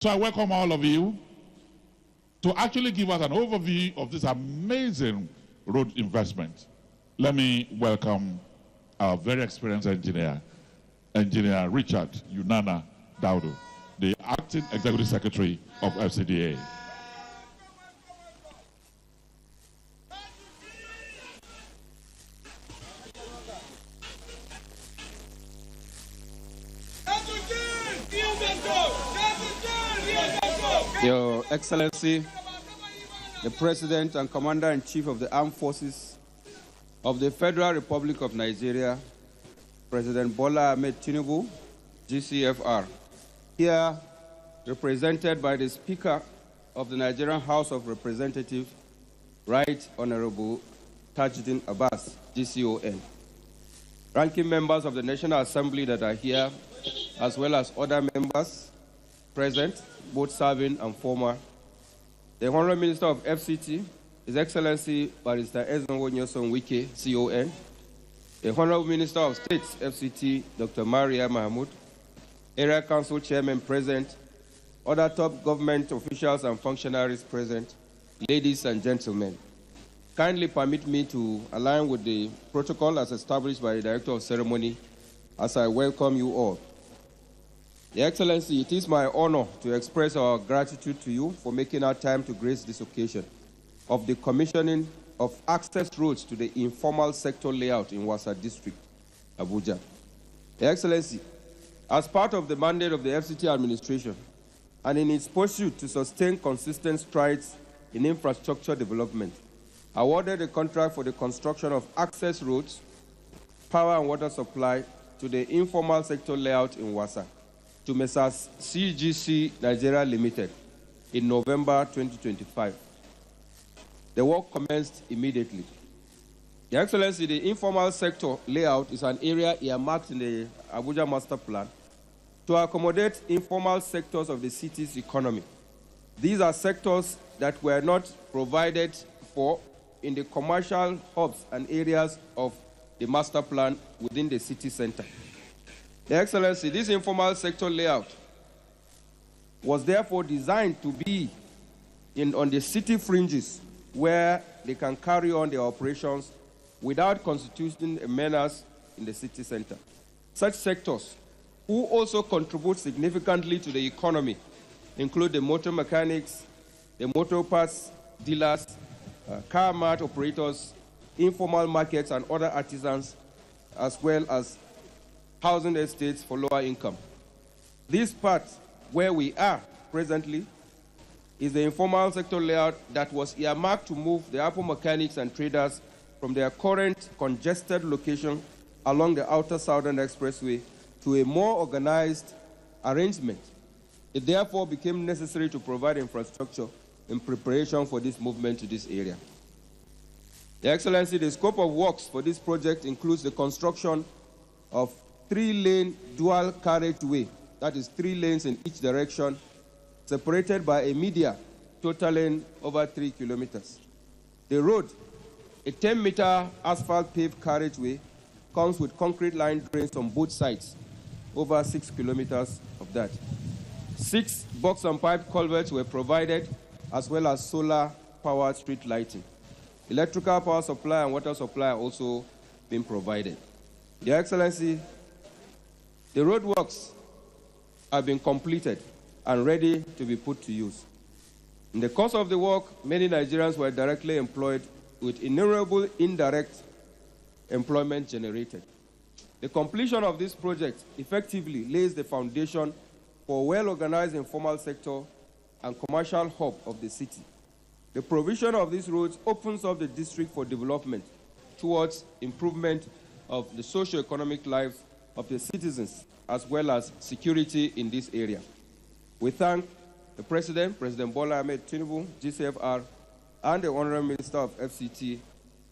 So I welcome all of you to actually give us an overview of this amazing road investment. Let me welcome our very experienced engineer, Engineer Richard Unana Daudu, the Acting Executive Secretary of FCDA. Your Excellency, the President and Commander-in-Chief of the Armed Forces of the Federal Republic of Nigeria, President Bola Ahmed Tinubu, GCFR, here represented by the Speaker of the Nigerian House of Representatives, Right Honorable Tajuddin Abbas, GCON, ranking members of the National Assembly that are here, as well as other members present, both serving and former, the Honorable Minister of FCT, His Excellency Barrister Ezenwo Nyesom Wike, CON, the Honorable Minister of State, FCT, Dr. Maria Mahmoud, Area Council Chairman present, other top government officials and functionaries present, ladies and gentlemen. Kindly permit me to align with the protocol as established by the Director of Ceremony as I welcome you all. Your Excellency, it is my honor to express our gratitude to you for making our time to grace this occasion of the commissioning of access roads to the Informal Sector Layout in Wasa District, Abuja. Your Excellency, as part of the mandate of the FCT administration and in its pursuit to sustain consistent strides in infrastructure development, awarded a contract for the construction of access roads, power and water supply to the Informal Sector Layout in Wasa to Messrs. CGC Nigeria Limited in November 2025. The work commenced immediately. Your Excellency, the Informal Sector Layout is an area earmarked in the Abuja Master Plan to accommodate informal sectors of the city's economy. These are sectors that were not provided for in the commercial hubs and areas of the master plan within the city center. Your Excellency, this informal sector layout was therefore designed to be on the city fringes where they can carry on their operations without constituting a menace in the city center. Such sectors, who also contribute significantly to the economy, include the motor mechanics, the motor parts dealers, car mart operators, informal markets, and other artisans, as well as housing estates for lower income. This part where we are presently is the informal sector layout that was earmarked to move the auto mechanics and traders from their current congested location along the Outer Southern Expressway to a more organized arrangement. It therefore became necessary to provide infrastructure in preparation for this movement to this area. Your Excellency, the scope of works for this project includes the construction of 3-lane dual carriageway, that is 3 lanes in each direction, separated by a median totaling over 3 kilometers. The road, a 10-meter asphalt paved carriageway, comes with concrete line drains on both sides, over 6 kilometers of that. 6 box and pipe culverts were provided, as well as solar-powered street lighting. Electrical power supply and water supply are also being provided. Your Excellency, the roadworks have been completed and ready to be put to use. In the course of the work, many Nigerians were directly employed with innumerable indirect employment generated. The completion of this project effectively lays the foundation for a well-organized informal sector and commercial hub of the city. The provision of these roads opens up the district for development towards improvement of the socio-economic lives of the citizens, as well as security in this area. We thank the President, President Bola Ahmed Tinubu, GCFR, and the Honorable Minister of FCT,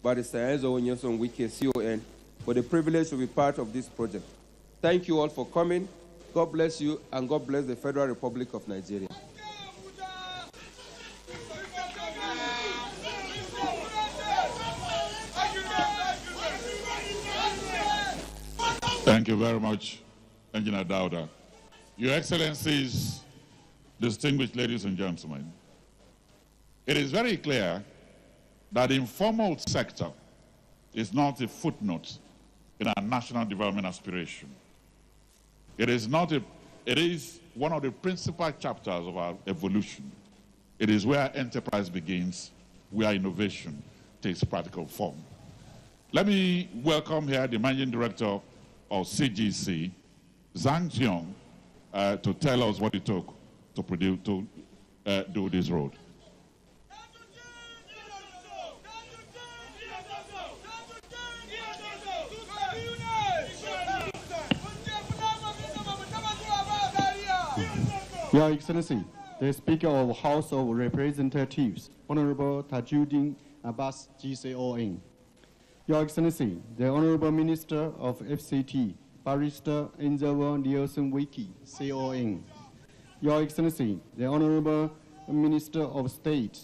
Barrister Ezenwo Nyesom Wike, CON, for the privilege to be part of this project. Thank you all for coming. God bless you, and God bless the Federal Republic of Nigeria. Thank you very much, Engineer Dauda. Your Excellencies, distinguished ladies and gentlemen, it is very clear that the informal sector is not a footnote in our national development aspiration. It is one of the principal chapters of our evolution. It is where enterprise begins, where innovation takes practical form. Let me welcome here the Managing Director of CGC, Zhang Jiong, to tell us what it took to do this road. Your Excellency, the Speaker of the House of Representatives, Honorable Tajuddin Abbas, GCON. Your Excellency, the Honorable Minister of FCT, Barrister Enzawa Nielsen Wiki, CON. Your Excellency, the Honorable Minister of State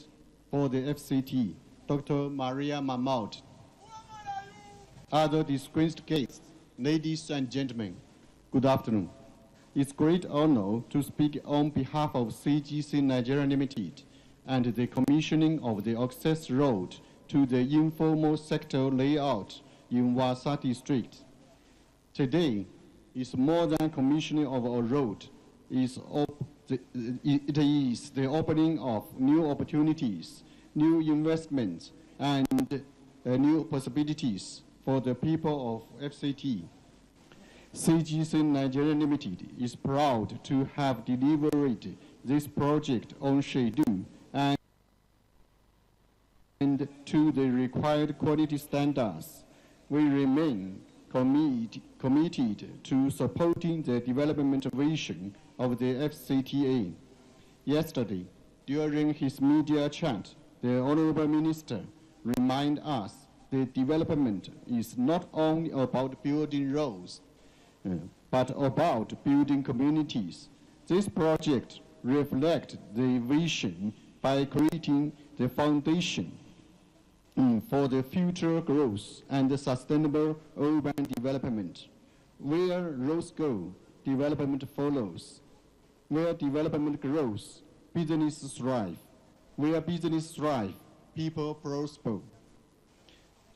for the FCT, Dr. Maria Mahmoud. Other distinguished guests, ladies and gentlemen, good afternoon. It's a great honor to speak on behalf of CGC Nigeria Limited and the commissioning of the access road to the informal sector layout in Wasa District. Today is more than commissioning of a road. It is the opening of new opportunities, new investments, and new possibilities for the people of FCT. CGC Nigeria Limited is proud to have delivered this project on schedule and to the required quality standards. We remain committed to supporting the development vision of the FCTA. Yesterday, during his media chat, the Honorable Minister reminded us that development is not only about building roads, but about building communities. This project reflects the vision by creating the foundation for the future growth and sustainable urban development. Where roads go, development follows. Where development grows, business thrives. Where business thrives, people prosper.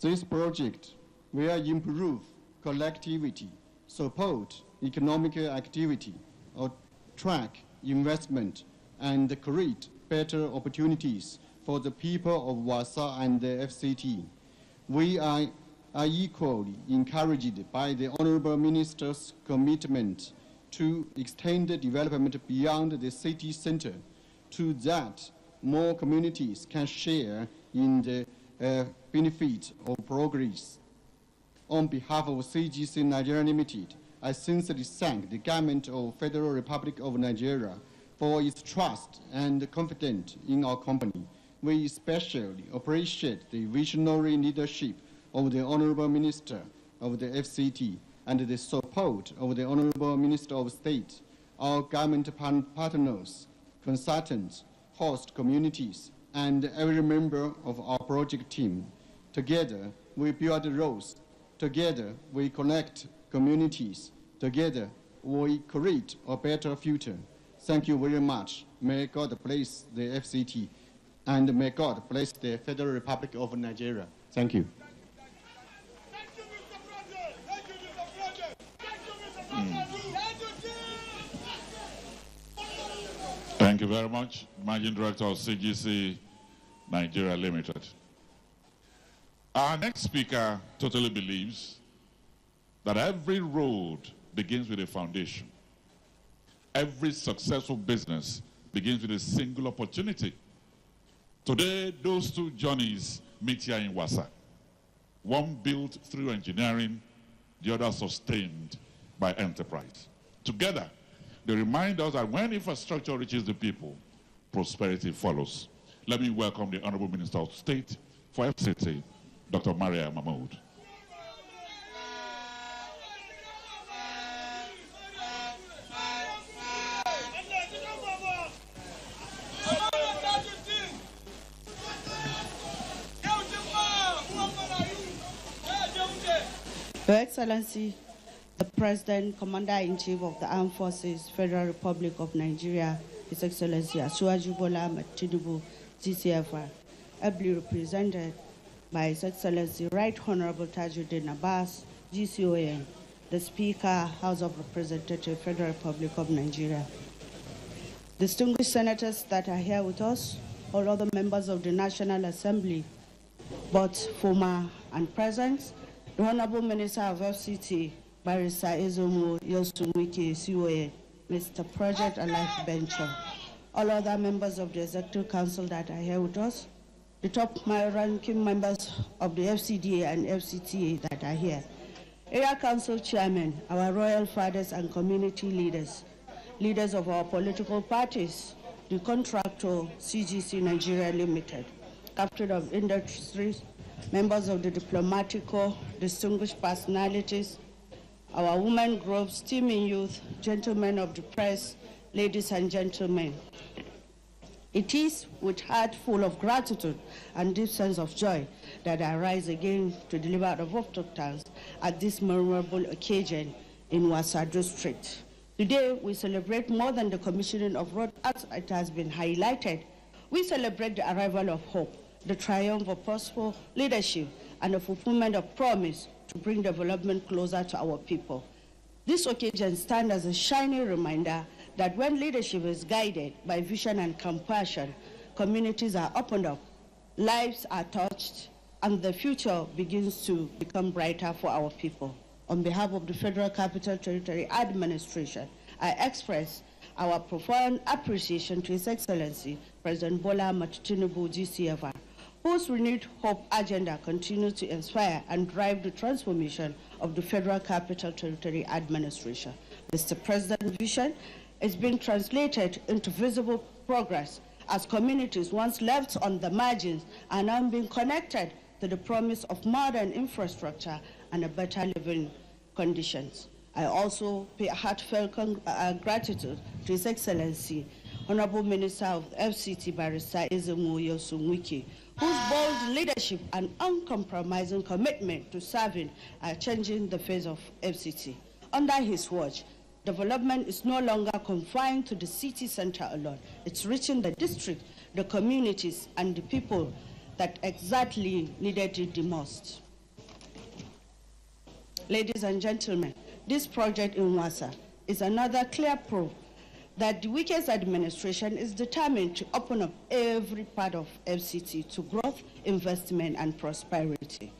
This project will improve collectivity, support economic activity, attract investment, and create better opportunities for the people of Wasa and the FCT. We are equally encouraged by the Honorable Minister's commitment to extend the development beyond the city center, to that more communities can share in the benefit of progress. On behalf of CGC Nigeria Limited, I sincerely thank the government of Federal Republic of Nigeria for its trust and confidence in our company. We especially appreciate the visionary leadership of the Honorable Minister of the FCT and the support of the Honorable Minister of State, our government partners, consultants, host communities, and every member of our project team. Together, we build roads. Together, we connect communities. Together, we create a better future. Thank you very much. May God bless the FCT, and may God bless the Federal Republic of Nigeria. Thank you. Thank you, Mr. President. Thank you, Mr. President. Thank you, Mr. President. Thank you very much, Managing Director of CGC Nigeria Limited. Our next speaker totally believes that every road begins with a foundation. Every successful business begins with a single opportunity. Today, those two journeys meet here in Wasa. One built through engineering, the other sustained by enterprise. Together, they remind us that when infrastructure reaches the people, prosperity follows. Let me welcome the Honorable Minister of State for FCT, Dr. Maria Mahmoud. Your Excellency, the President, Commander-in-Chief of the Armed Forces, Federal Republic of Nigeria, His Excellency Asuwaju Bola Ahmed Tinubu, GCFR, ably represented by His Excellency Right Honorable Tajuddin Abbas, GCON, the Speaker, House of Representatives, Federal Republic of Nigeria. Distinguished senators that are here with us, all other members of the National Assembly, both former and present, the Honorable Minister of FCT, Barrister Ezomo Yosumwike, COA, Mr. Project and Life Venture, all other members of the Executive Council that are here with us, the top ranking members of the FCDA and FCTA that are here, Area Council Chairmen, our royal fathers and community leaders, leaders of our political parties, the contractor CGC Nigeria Limited, Captain of Industries, members of the diplomatic corps, distinguished personalities, our women groups, teaming youth, gentlemen of the press, ladies and gentlemen. It is with heart full of gratitude and deep sense of joy that I rise again to deliver the vote of thanks at this memorable occasion in Wasa District. Today, we celebrate more than the commissioning of road, as it has been highlighted. We celebrate the arrival of hope, the triumph of possible leadership, and the fulfillment of promise to bring development closer to our people. This occasion stands as a shining reminder that when leadership is guided by vision and compassion, communities are opened up, lives are touched, and the future begins to become brighter for our people. On behalf of the Federal Capital Territory Administration, I express our profound appreciation to His Excellency, President Bola Ahmed Tinubu, GCFR, whose renewed hope agenda continues to inspire and drive the transformation of the Federal Capital Territory Administration. Mr. President's vision is being translated into visible progress as communities once left on the margins are now being connected to the promise of modern infrastructure and a better living conditions. I also pay heartfelt gratitude to His Excellency, Honorable Minister of FCT, Barrister Ezomo Yosumwike, whose bold leadership and uncompromising commitment to serving are changing the face of FCT. Under his watch, development is no longer confined to the city center alone. It's reaching the district, the communities, and the people that exactly needed it the most. Ladies and gentlemen, this project in Wasa is another clear proof that the Wike's administration is determined to open up every part of FCT to growth, investment, and prosperity.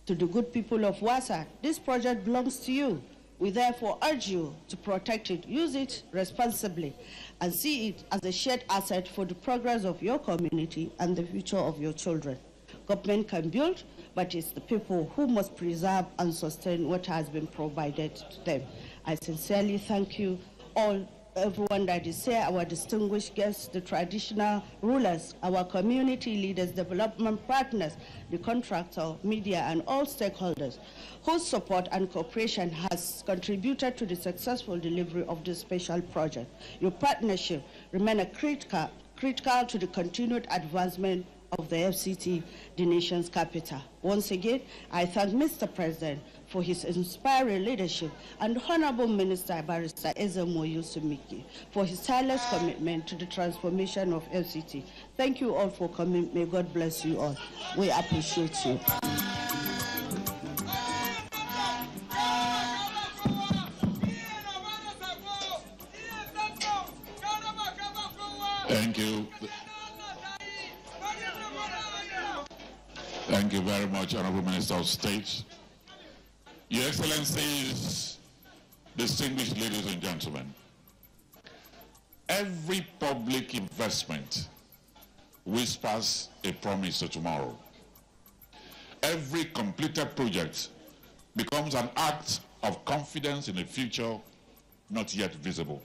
To the good people of Wasa, this project belongs to you. We therefore urge you to protect it, use it responsibly, and see it as a shared asset for the progress of your community and the future of your children. Government can build, but it's the people who must preserve and sustain what has been provided to them. I sincerely thank you all, everyone that is here, our distinguished guests, the traditional rulers, our community leaders, development partners, the contractor, media, and all stakeholders whose support and cooperation has contributed to the successful delivery of this special project. Your partnership remains critical to the continued advancement of the FCT, the nation's capital. Once again, I thank Mr. President for his inspiring leadership and Honorable Minister Barrister Ezomo Yosumwike for his tireless commitment to the transformation of FCT. Thank you all for coming. May God bless you all. We appreciate you. Thank you. Thank you very much, Honorable Minister of State. Your Excellencies, distinguished ladies and gentlemen, every public investment whispers a promise to tomorrow. Every completed project becomes an act of confidence in a future not yet visible.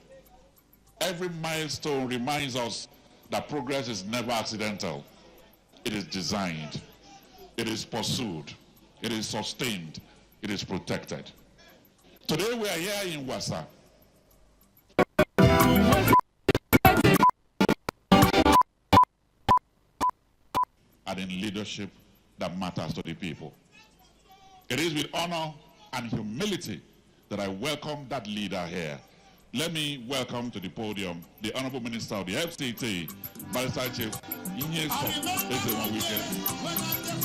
Every milestone reminds us that progress is never accidental. It is designed, it is pursued, it is sustained, it is protected. Today we are here in Wasa. And in leadership that matters to the people. It is with honor and humility that I welcome that leader here, let me welcome to the podium the Honorable Minister of the FCT, Barrister Chief Inyeso Ezenwawike.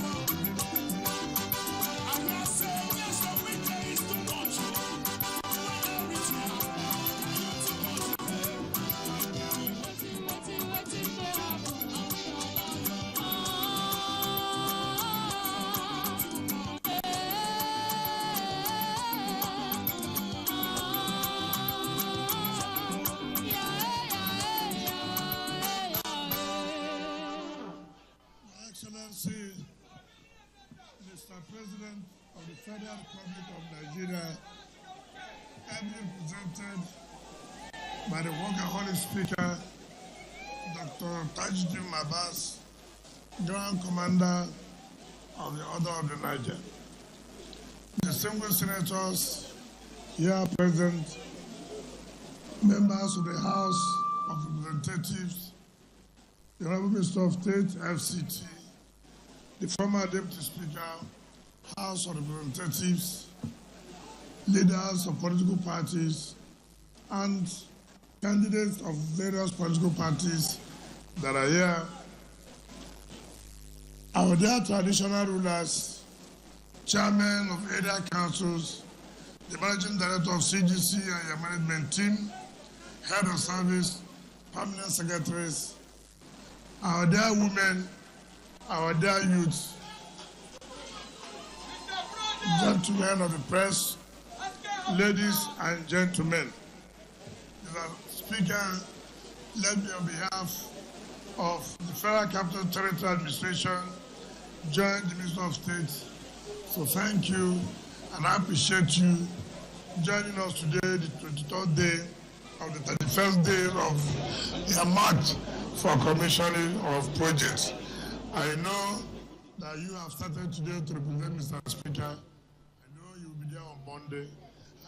Excellency, Mr. President of the Federal Republic of Nigeria, ably presented by the workaholic Speaker, Dr. Tajuddin Abbas, Grand Commander of the Order of the Niger. Distinguished senators here present, members of the House of Representatives, the Honorable Minister of State, FCT, the former Deputy Speaker, House of Representatives, leaders of political parties, and candidates of various political parties that are here, our dear traditional rulers, chairmen of area councils, the managing director of CGC and your management team, head of service, permanent secretaries, our dear women, our dear youths, gentlemen of the press, ladies and gentlemen. Mr. Speaker, let me on behalf of the Federal Capital Territory Administration join the Minister of State. So thank you, and I appreciate you joining us today, the 23rd day of the 31st day of the march for commissioning of projects. I know that you have started today to represent Mr. Speaker. I know you'll be there on Monday.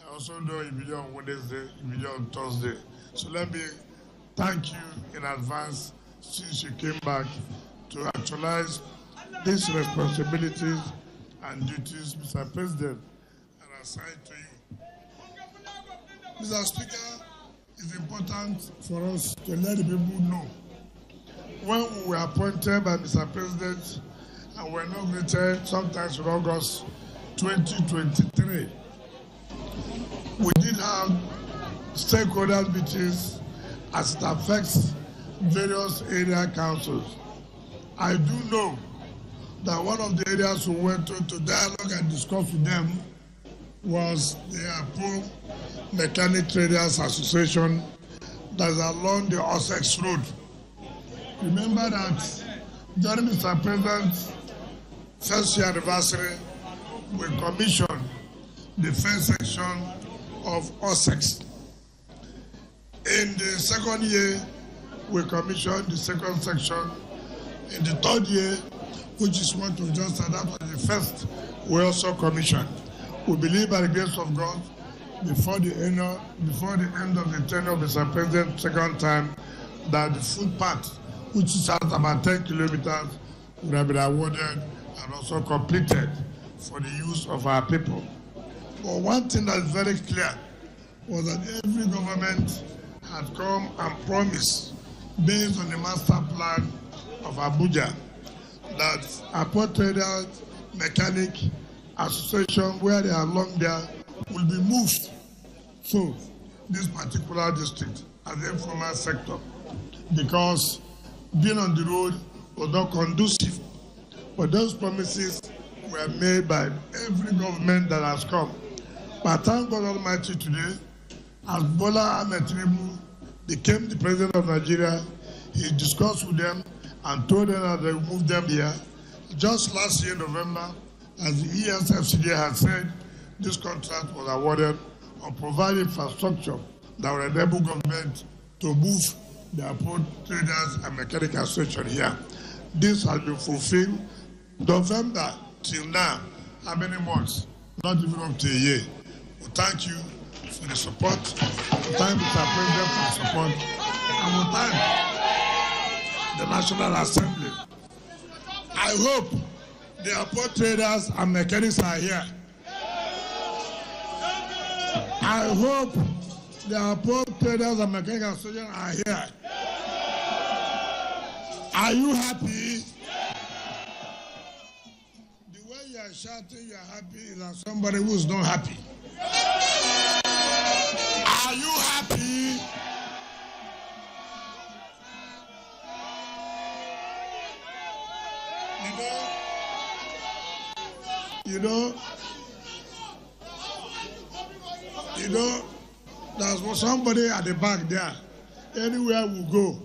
I also know you'll be there on Wednesday, you'll be there on Thursday. So let me thank you in advance since you came back to actualize these responsibilities and duties, Mr. President, are assigned to you. Mr. Speaker, it's important for us to let the people know. When we were appointed by Mr. President and were inaugurated sometimes in August 2023, we did have stakeholder meetings as it affects various area councils. I do know that one of the areas we went to dialogue and discuss with them was the Apo Mechanic Traders Association that is along the Ossex Road. Remember that during Mr. President's first year anniversary, we commissioned the first section of Ossex. In the second year, we commissioned the second section. In the third year, which is what we just said, that was the first, we also commissioned. We believe by the grace of God, before the end of the tenure of Mr. President second time, that the footpath, which is at about 10 kilometers, would have been awarded and also completed for the use of our people. But one thing that is very clear was that every government had come and promised, based on the master plan of Abuja, that Apo Traders Mechanic Association, where they are along there, will be moved to this particular district as the informal sector, because being on the road was not conducive. But those promises were made by every government that has come. But thank God Almighty today, as Bola Ahmed Tinubu became the president of Nigeria, he discussed with them and told them that they would move them here. Just last year, November, as the FCT had said, this contract was awarded on providing infrastructure that will enable government to move the Apo Traders and Mechanic Association here. This has been fulfilled. November till now, how many months? Not even up to a year. We thank you for the support. We thank Mr. President for the support. And we thank the National Assembly. I hope the Apo Traders and Mechanics are here. I hope The port traders and mechanical association are here. Are you happy? The way you are shouting, you are happy, is like somebody who is not happy. Are you happy? You know, there's somebody at the back there. Anywhere we go,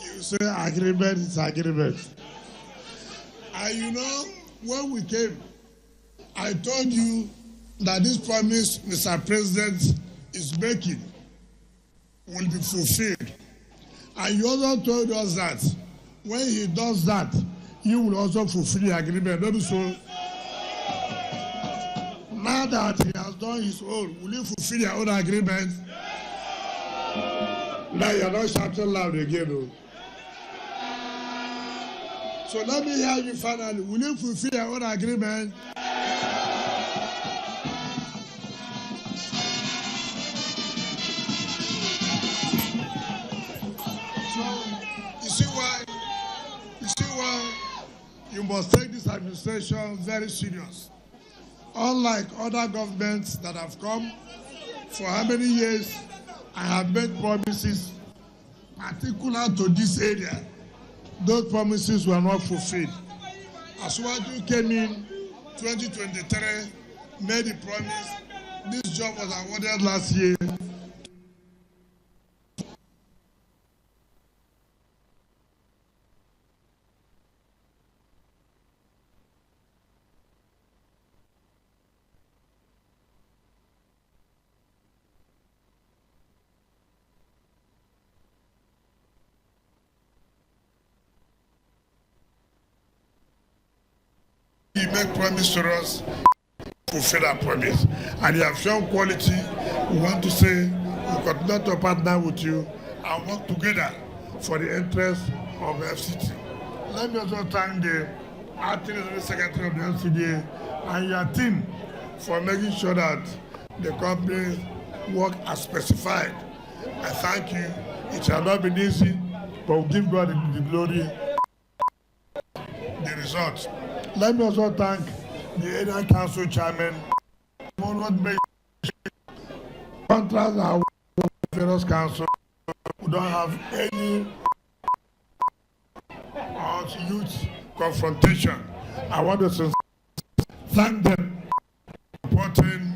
you say agreement is agreement. And you know, when we came, I told you that this promise Mr. President is making will be fulfilled. And you also told us that when he does that, you will also fulfill the agreement. Don't you so? Now that he has done his own, will you fulfill your own agreement? Now you're not shouting loud again. No? So let me hear you finally. Will you fulfill your own agreement? So you see why you must take this administration very serious. Unlike other governments that have come, for how many years I have made promises particular to this area. Those promises were not fulfilled. As Wadu came in 2023, made a promise. This job was awarded last year. He made promise to us, fulfill that promise. And you have shown quality. We want to say we continue to partner with you and work together for the interest of the FCT. Let me also thank the acting secretary of the FCT and your team for making sure that the company work as specified. I thank you. It has not been easy, but we give God the glory, the result. Let me also thank the area council chairman. Contrast our various council who don't have any youth confrontation. I want to thank them for supporting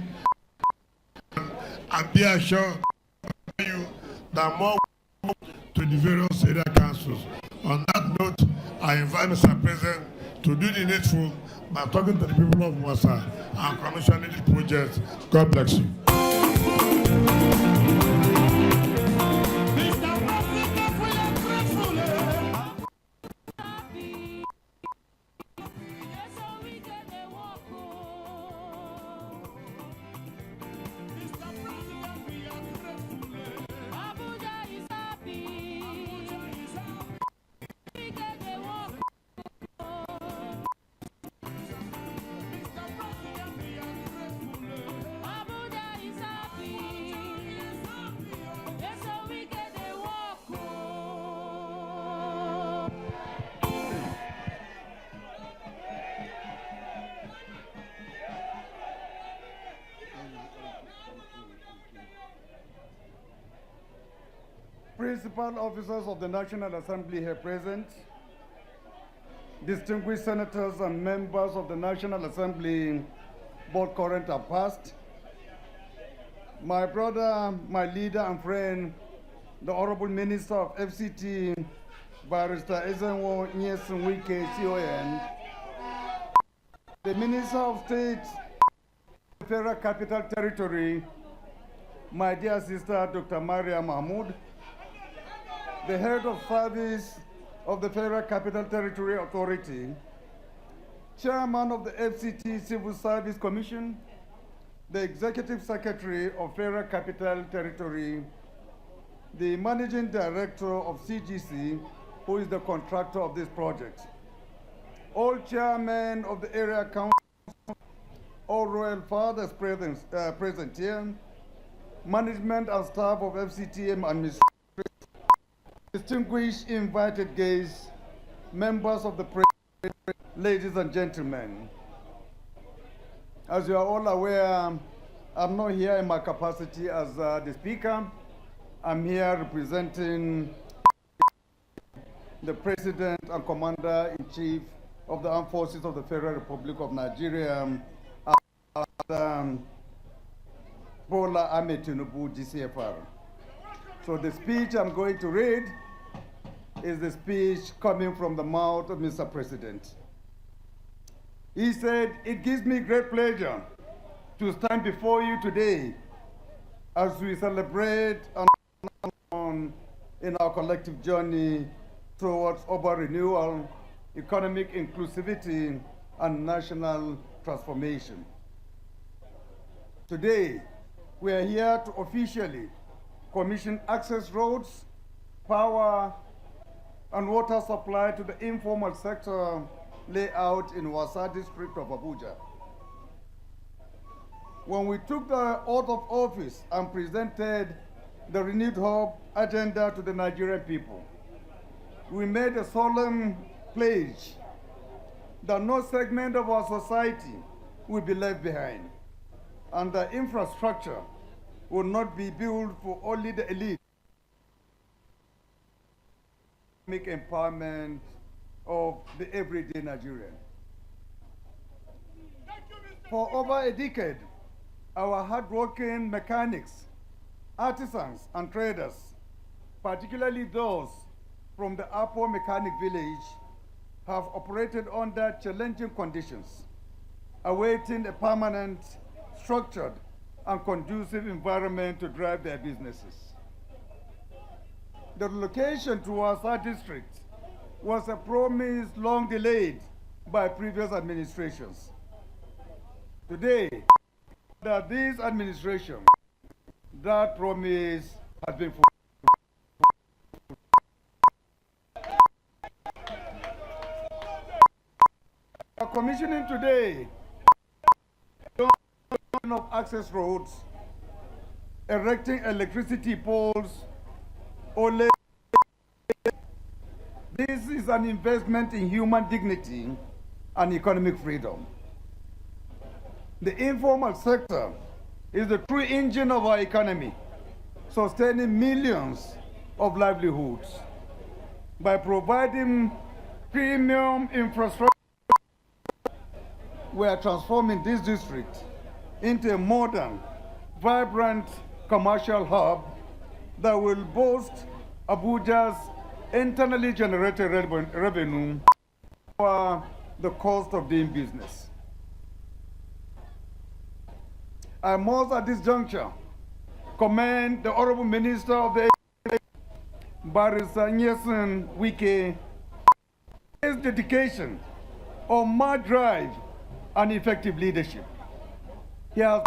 and be assured you that more to the various area councils. On that note, I invite Mr. President to do the needful by talking to the people of Wasa and commissioning the project. God bless you. Principal officers of the National Assembly here present, distinguished senators and members of the National Assembly, both current and past, my brother, my leader and friend, the Honorable Minister of FCT, Barrister Ezenwo Nyesin Wike, CON, the Minister of State, Federal Capital Territory, my dear sister, Dr. Maria Mahmoud, the head of service of the Federal Capital Territory Authority, chairman of the FCT Civil Service Commission, the executive secretary of Federal Capital Territory, the managing director of CGC, who is the contractor of this project, all chairmen of the area council, all royal fathers present here, management and staff of FCT administration, distinguished invited guests, members of the press, ladies and gentlemen. As you are all aware, I'm not here in my capacity as the Speaker. I'm here representing the President and Commander-in-Chief of the Armed Forces of the Federal Republic of Nigeria, Bola Ahmed Tinubu, GCFR. So the speech I'm going to read is the speech coming from the mouth of Mr. President. He said, "It gives me great pleasure to stand before you today as we celebrate on in our collective journey towards urban renewal, economic inclusivity, and national transformation. Today, we are here to officially commission access roads, power, and water supply to the informal sector layout in Wasa District of Abuja. When we took the oath of office and presented the renewed hope agenda to the Nigerian people, we made a solemn pledge that no segment of our society will be left behind, and the infrastructure will not be built for only the elite. Make empowerment of the everyday Nigerian. For over a decade, our hardworking mechanics, artisans, and traders, particularly those from the Apo Mechanic Village, have operated under challenging conditions, awaiting a permanent, structured, and conducive environment to drive their businesses. The relocation to Wasa District was a promise long delayed by previous administrations. Today, under this administration, that promise has been fulfilled. We are commissioning today of access roads, erecting electricity poles, This is an investment in human dignity and economic freedom. The informal sector is the true engine of our economy, sustaining millions of livelihoods. By providing premium infrastructure, we are transforming this district into a modern, vibrant commercial hub that will boast Abuja's internally generated revenue for the cost of doing business. I must at this juncture commend the Honorable Minister of the Barrister Nyesom Wike, his dedication, unmatched drive, and effective leadership. He has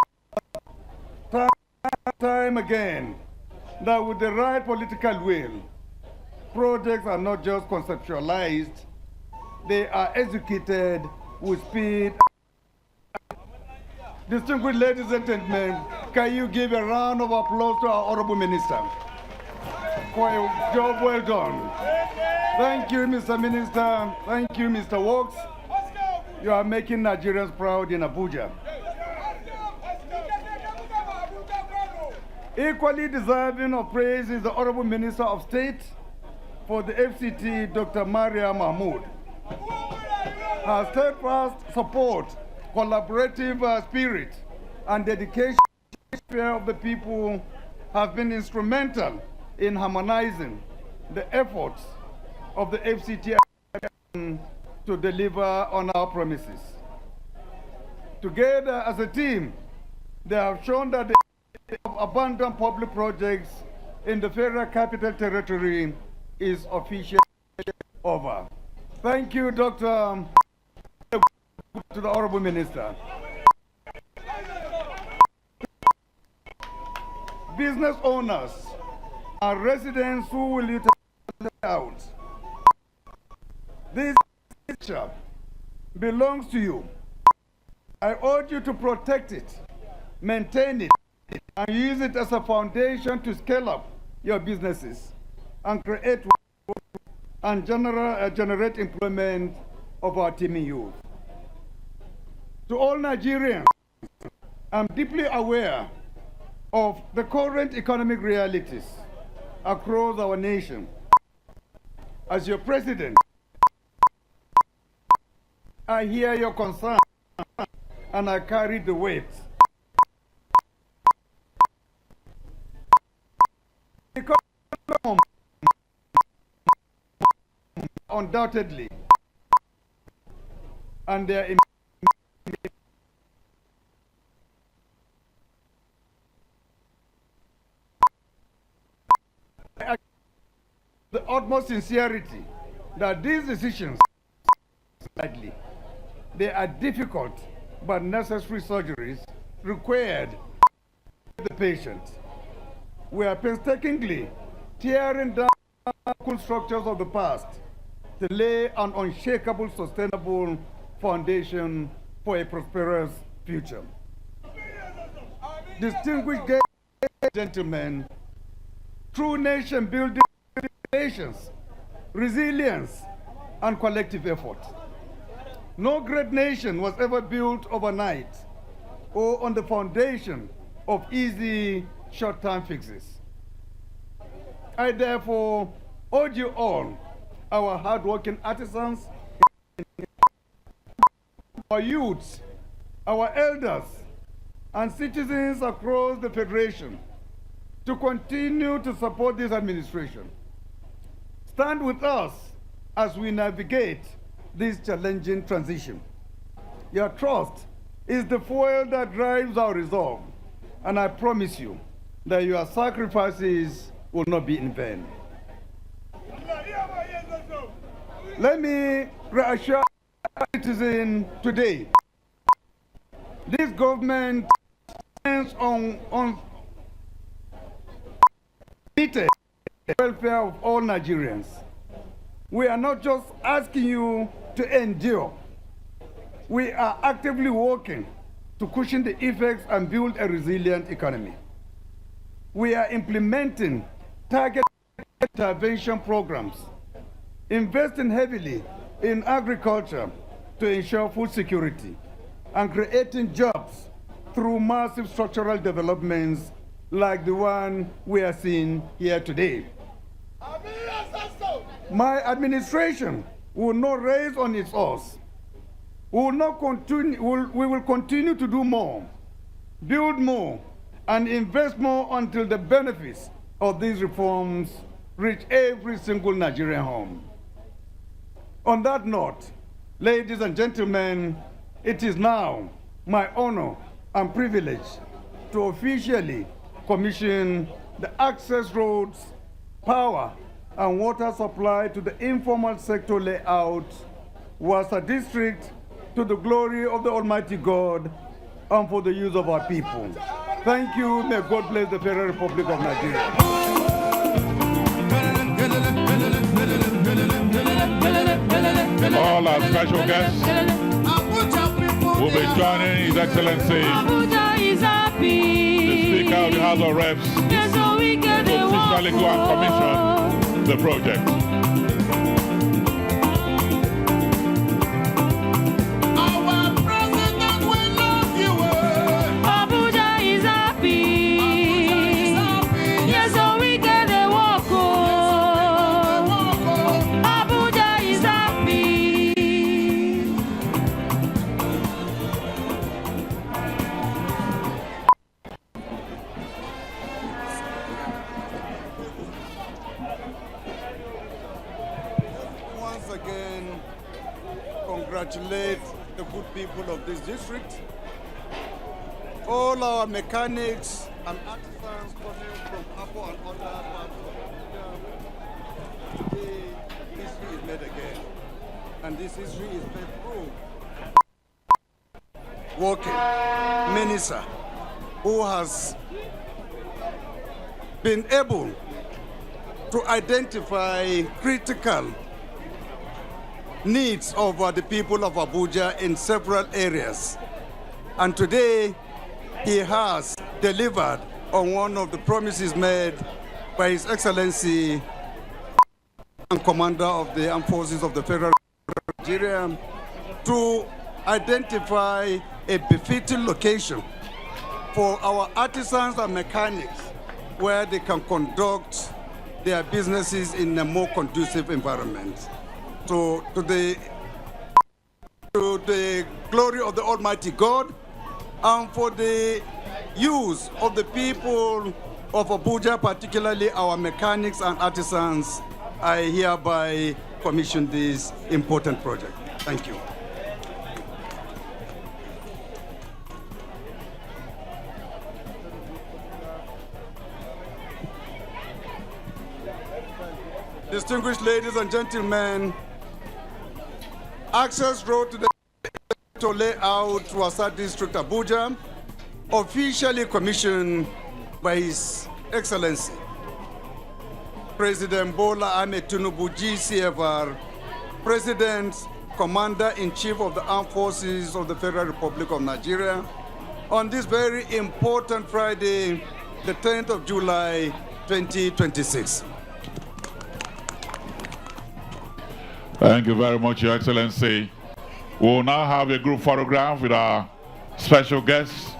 time again that with the right political will, projects are not just conceptualized, they are executed with speed. Distinguished ladies and gentlemen, can you give a round of applause to our Honorable Minister for a job well done? Thank you, Mr. Minister. Thank you, Mr. Walks. You are making Nigerians proud in Abuja. Equally deserving of praise is the Honorable Minister of State for the FCT, Dr. Maria Mahmood. Her steadfast support, collaborative spirit, and dedication to the welfare of the people have been instrumental in harmonizing the efforts of the FCT to deliver on our promises. Together as a team, they have shown that the abundant public projects in the Federal Capital Territory is officially over. Thank you, Dr. to the Honorable Minister. Business owners and residents who will utilize the layout. This picture belongs to you. I urge you to protect it, maintain it, and use it as a foundation to scale up your businesses and create and generate employment of our teeming youth. To all Nigerians, I'm deeply aware of the current economic realities across our nation. As your president, I hear your concern and I carry the weight. Undoubtedly, and their the utmost sincerity that these decisions they are difficult but necessary surgeries required by the patient. We are painstakingly tearing down the structures of the past to lay an unshakable, sustainable foundation for a prosperous future. Distinguished guests and gentlemen, true nation building relations, resilience, and collective effort. No great nation was ever built overnight or on the foundation of easy short-term fixes. I therefore urge you all, our hard-working artisans, our youths, our elders, and citizens across the Federation to continue to support this administration. Stand with us as we navigate this challenging transition. Your trust is the fuel that drives our resolve, and I promise you that your sacrifices will not be in vain. Let me reassure citizens today, this government stands on the welfare of all Nigerians. We are not just asking you to endure. We are actively working to cushion the effects and build a resilient economy. We are implementing targeted intervention programs, investing heavily in agriculture to ensure food security, and creating jobs through massive structural developments like the one we are seeing here today. My administration will not rest on its oars. We will continue to do more, build more, and invest more until the benefits of these reforms reach every single Nigerian home. On that note, ladies and gentlemen, it is now my honor and privilege to officially commission the access roads, power, and water supply to the Informal Sector Layout, Wasa District, to the glory of the Almighty God and for the use of our people. Thank you. May God bless the Federal Republic of Nigeria. All our special guests will be joining His Excellency, the Speaker of the House of Reps, to officially go and commission the project. Again, congratulate the good people of this district, all our mechanics and artisans coming from Apo and other parts of Nigeria. Today, history is made again, and this history is made through working minister who has been able to identify critical needs of the people of Abuja in several areas. And today, he has delivered on one of the promises made by His Excellency and Commander of the Armed Forces of the Federal Republic of Nigeria to identify a befitting location for our artisans and mechanics where they can conduct their businesses in a more conducive environment. So to the glory of the Almighty God, and for the use of the people of Abuja, particularly our mechanics and artisans, I hereby commission this important project. Thank you. Distinguished ladies and gentlemen, access road to the layout Wasa District, Abuja, officially commissioned by His Excellency President Bola Ahmed Tinubu, GCFR, President, Commander-in-Chief of the Armed Forces of the Federal Republic of Nigeria, on this very important Friday, the 10th of July, 2026. Thank you very much, Your Excellency. We'll now have a group photograph with our special guests.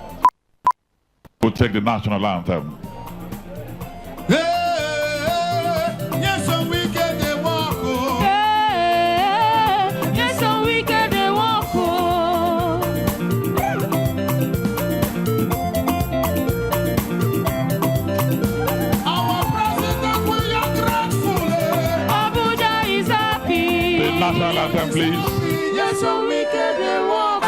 We'll take the national anthem. National anthem, please. Yes, so we can walk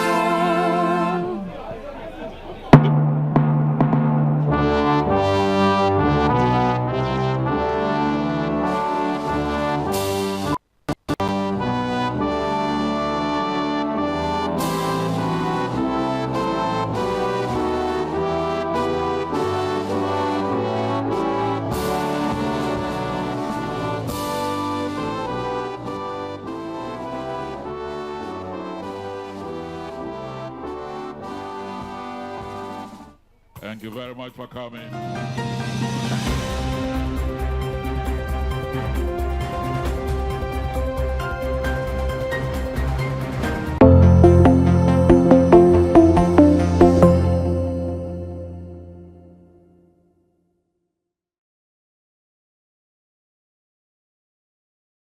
Thank you very much for coming.